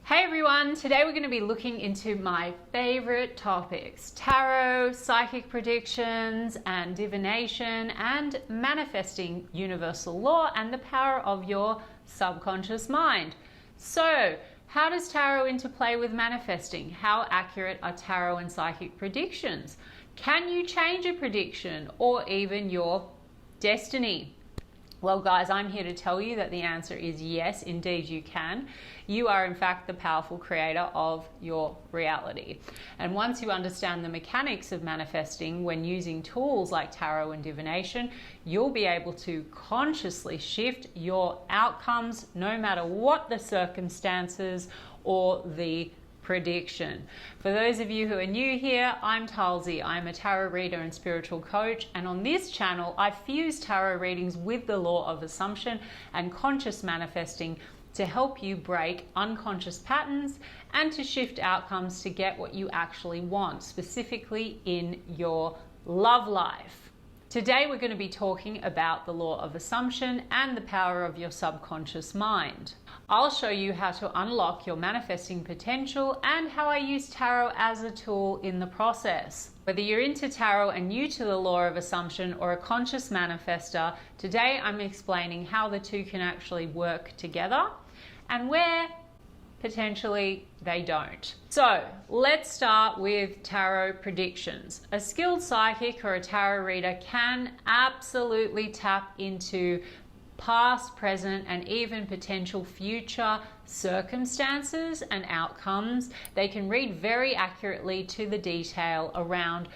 Hey everyone, today we're going to be looking into my favorite topics: tarot, psychic predictions, and divination, and manifesting universal law and the power of your subconscious mind. So, how does tarot interplay with manifesting? How accurate are tarot and psychic predictions? Can you change a prediction or even your destiny? Well, guys, I'm here to tell you that the answer is yes, indeed you can. You are, in fact, the powerful creator of your reality. And once you understand the mechanics of manifesting when using tools like tarot and divination, you'll be able to consciously shift your outcomes no matter what the circumstances or the prediction. For those of you who are new here, I'm Talzi. I'm a tarot reader and spiritual coach, and on this channel I fuse tarot readings with the law of assumption and conscious manifesting to help you break unconscious patterns and to shift outcomes to get what you actually want, specifically in your love life. Today we're going to be talking about the law of assumption and the power of your subconscious mind. I'll show you how to unlock your manifesting potential and how I use tarot as a tool in the process. Whether you're into tarot and new to the law of assumption or a conscious manifester, today I'm explaining how the two can actually work together and where potentially they don't. So let's start with tarot predictions. A skilled psychic or a tarot reader can absolutely tap into past, present, and even potential future circumstances and outcomes. They can read very accurately to the detail around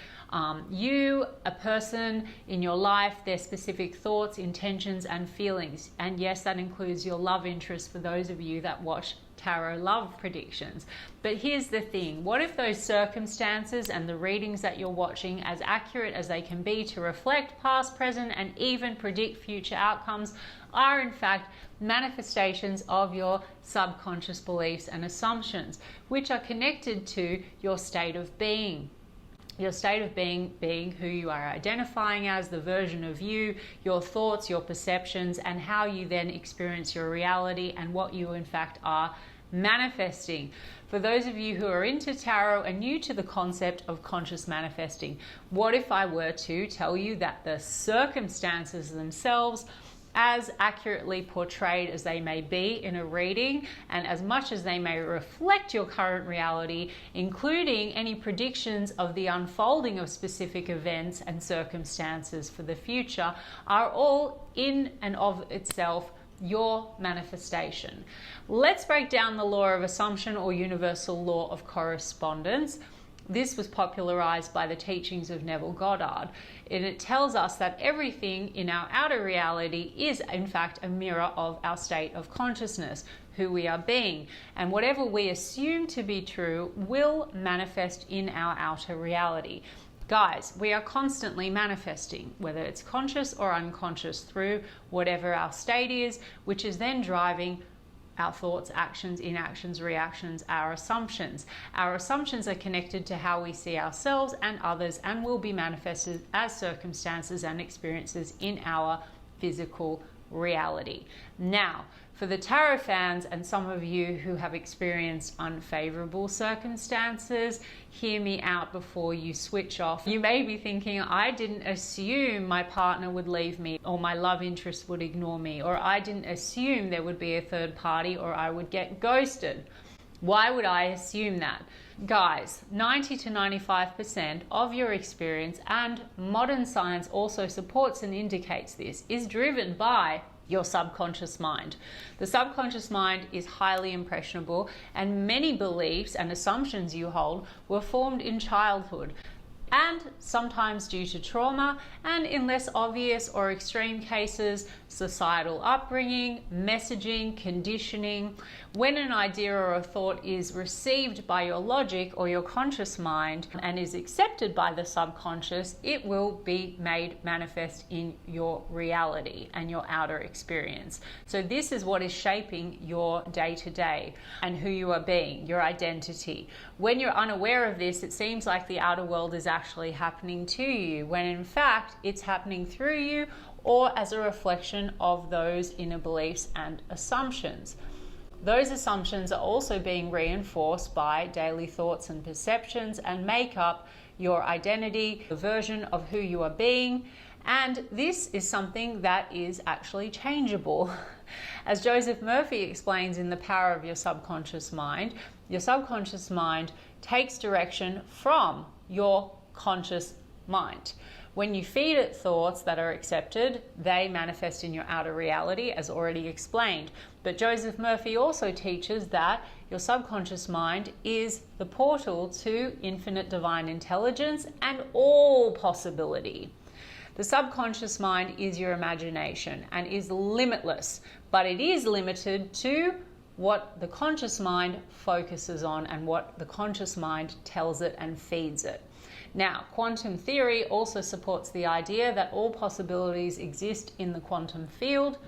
you, a person in your life, their specific thoughts, intentions, and feelings. And yes, that includes your love interest for those of you that watch tarot love predictions. But here's the thing: what if those circumstances and the readings that you're watching, as accurate as they can be to reflect past, present, and even predict future outcomes, are in fact manifestations of your subconscious beliefs and assumptions, which are connected to your state of being? Your state of being who you are identifying as, the version of you, your thoughts, your perceptions, and how you then experience your reality and what you in fact are manifesting. For those of you who are into tarot and new to the concept of conscious manifesting, what if I were to tell you that the circumstances themselves, as accurately portrayed as they may be in a reading, and as much as they may reflect your current reality, including any predictions of the unfolding of specific events and circumstances for the future, are all in and of itself your manifestation? Let's break down the law of assumption or universal law of correspondence. This was popularized by the teachings of Neville Goddard, and it tells us that everything in our outer reality is in fact a mirror of our state of consciousness, who we are being, and whatever we assume to be true will manifest in our outer reality. Guys, we are constantly manifesting, whether it's conscious or unconscious, through whatever our state is, which is then driving our thoughts, actions, inactions, reactions, our assumptions. Our assumptions are connected to how we see ourselves and others and will be manifested as circumstances and experiences in our physical reality. Now, for the tarot fans and some of you who have experienced unfavorable circumstances, hear me out before you switch off. You may be thinking, I didn't assume my partner would leave me, or my love interest would ignore me, or I didn't assume there would be a third party, or I would get ghosted. Why would I assume that? Guys, 90 to 95% of your experience, and modern science also supports and indicates this, is driven by your subconscious mind. The subconscious mind is highly impressionable, and many beliefs and assumptions you hold were formed in childhood, and sometimes due to trauma, and in less obvious or extreme cases, societal upbringing, messaging, conditioning. When an idea or a thought is received by your logic or your conscious mind and is accepted by the subconscious, it will be made manifest in your reality and your outer experience. So this is what is shaping your day-to-day and who you are being, your identity. When you're unaware of this, it seems like the outer world is actually happening to you, when in fact it's happening through you or as a reflection of those inner beliefs and assumptions. those assumptions are also being reinforced by daily thoughts and perceptions and make up your identity, the version of who you are being. And this is something that is actually changeable. As Joseph Murphy explains in The Power of Your Subconscious Mind takes direction from your conscious mind. When you feed it thoughts that are accepted, they manifest in your outer reality, as already explained. But Joseph Murphy also teaches that your subconscious mind is the portal to infinite divine intelligence and all possibility. The subconscious mind is your imagination and is limitless, but it is limited to what the conscious mind focuses on and what the conscious mind tells it and feeds it. Now, quantum theory also supports the idea that all possibilities exist in the quantum field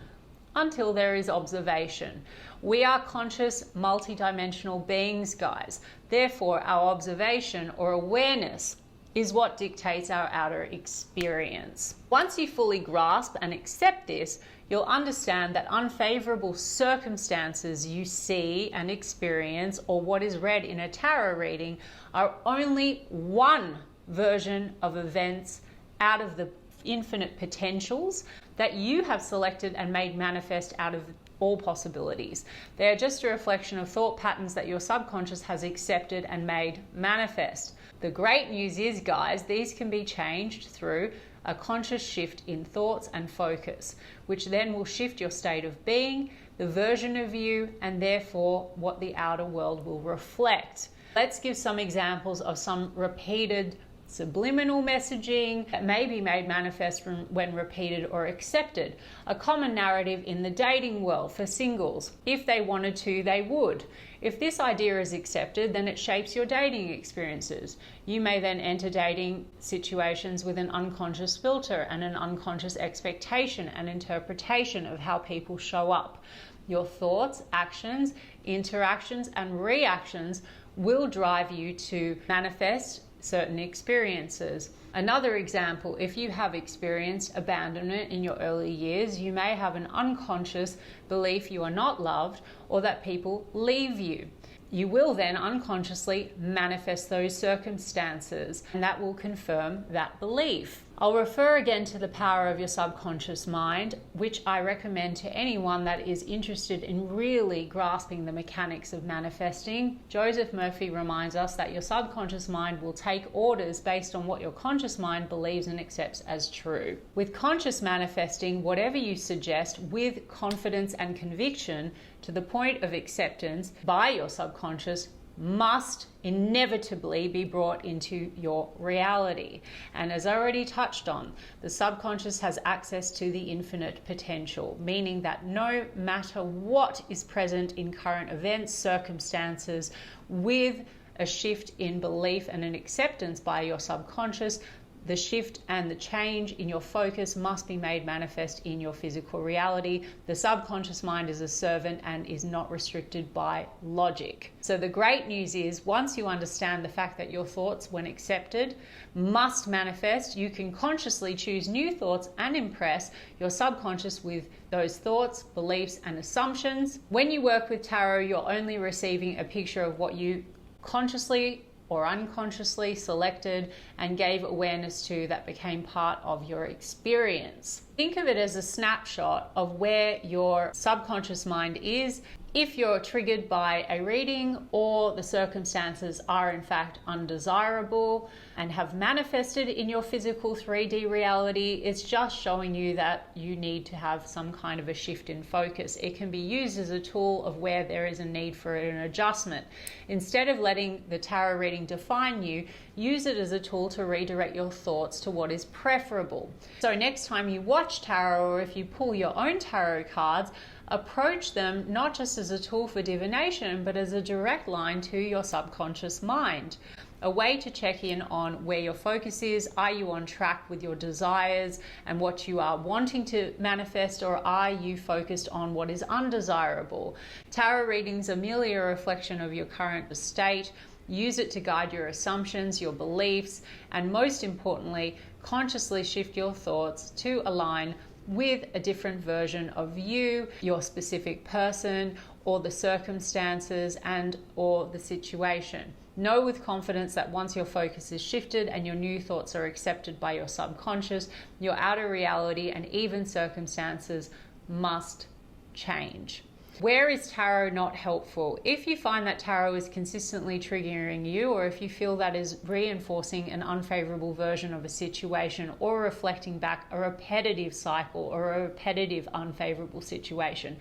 until there is observation. We are conscious, multidimensional beings, guys. Therefore, our observation or awareness is what dictates our outer experience. Once you fully grasp and accept this, you'll understand that unfavorable circumstances you see and experience, or what is read in a tarot reading, are only one version of events out of the infinite potentials that you have selected and made manifest out of all possibilities. They are just a reflection of thought patterns that your subconscious has accepted and made manifest. The great news is, guys, these can be changed through a conscious shift in thoughts and focus, which then will shift your state of being, the version of you, and therefore what the outer world will reflect. Let's give some examples of some repeated subliminal messaging that may be made manifest when repeated or accepted. A common narrative in the dating world for singles: if they wanted to, they would. If this idea is accepted, then it shapes your dating experiences. You may then enter dating situations with an unconscious filter and an unconscious expectation and interpretation of how people show up. Your thoughts, actions, interactions, and reactions will drive you to manifest certain experiences. Another example, if you have experienced abandonment in your early years, you may have an unconscious belief you are not loved or that people leave you. You will then unconsciously manifest those circumstances, and that will confirm that belief. I'll refer again to The Power of Your Subconscious Mind, which I recommend to anyone that is interested in really grasping the mechanics of manifesting. Joseph Murphy reminds us that your subconscious mind will take orders based on what your conscious mind believes and accepts as true. With conscious manifesting, whatever you suggest with confidence and conviction to the point of acceptance by your subconscious must inevitably be brought into your reality. And as I already touched on, the subconscious has access to the infinite potential, meaning that no matter what is present in current events, circumstances, with a shift in belief and an acceptance by your subconscious, the shift and the change in your focus must be made manifest in your physical reality. The subconscious mind is a servant and is not restricted by logic. So the great news is, once you understand the fact that your thoughts, when accepted, must manifest, you can consciously choose new thoughts and impress your subconscious with those thoughts, beliefs, and assumptions. When you work with tarot, you're only receiving a picture of what you consciously or unconsciously selected and gave awareness to, that became part of your experience. Think of it as a snapshot of where your subconscious mind is. If you're triggered by a reading or the circumstances are in fact undesirable and have manifested in your physical 3D reality, it's just showing you that you need to have some kind of a shift in focus. It can be used as a tool of where there is a need for an adjustment. Instead of letting the tarot reading define you, use it as a tool to redirect your thoughts to what is preferable. So next time you watch tarot, or if you pull your own tarot cards, approach them not just as a tool for divination, but as a direct line to your subconscious mind. A way to check in on where your focus is. Are you on track with your desires and what you are wanting to manifest, or are you focused on what is undesirable? Tarot readings are merely a reflection of your current state. Use it to guide your assumptions, your beliefs, and most importantly, consciously shift your thoughts to align with a different version of you, your specific person, or the circumstances and or the situation. Know with confidence that once your focus is shifted and your new thoughts are accepted by your subconscious, your outer reality and even circumstances must change. Where is tarot not helpful? If you find that tarot is consistently triggering you, or if you feel that is reinforcing an unfavorable version of a situation or reflecting back a repetitive cycle or a repetitive unfavorable situation,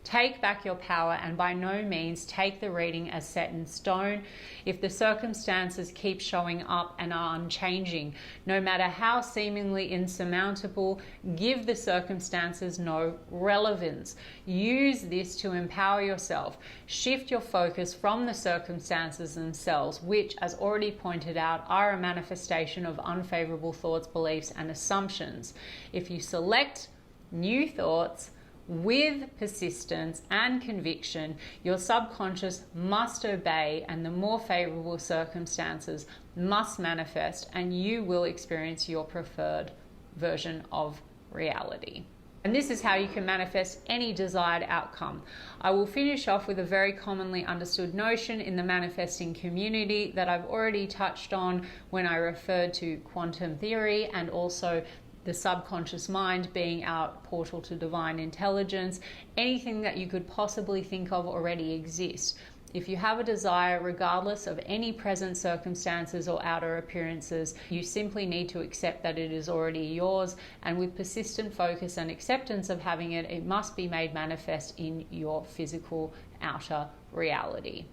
take back your power and by no means take the reading as set in stone. If the circumstances keep showing up and are unchanging, no matter how seemingly insurmountable, give the circumstances no relevance. Use this to empower yourself. Shift your focus from the circumstances themselves, which, as already pointed out, are a manifestation of unfavorable thoughts, beliefs, and assumptions. If you select new thoughts with persistence and conviction, your subconscious must obey, and the more favorable circumstances must manifest, and you will experience your preferred version of reality. And this is how you can manifest any desired outcome. I will finish off with a very commonly understood notion in the manifesting community that I've already touched on when I referred to quantum theory and also the subconscious mind being our portal to divine intelligence. Anything that you could possibly think of already exists. If you have a desire, regardless of any present circumstances or outer appearances, you simply need to accept that it is already yours, and with persistent focus and acceptance of having it, it must be made manifest in your physical outer reality.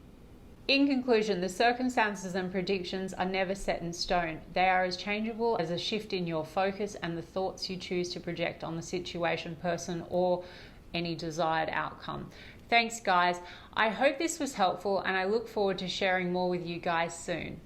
In conclusion, the circumstances and predictions are never set in stone. They are as changeable as a shift in your focus and the thoughts you choose to project on the situation, person, or any desired outcome. Thanks, guys. I hope this was helpful, and I look forward to sharing more with you guys soon.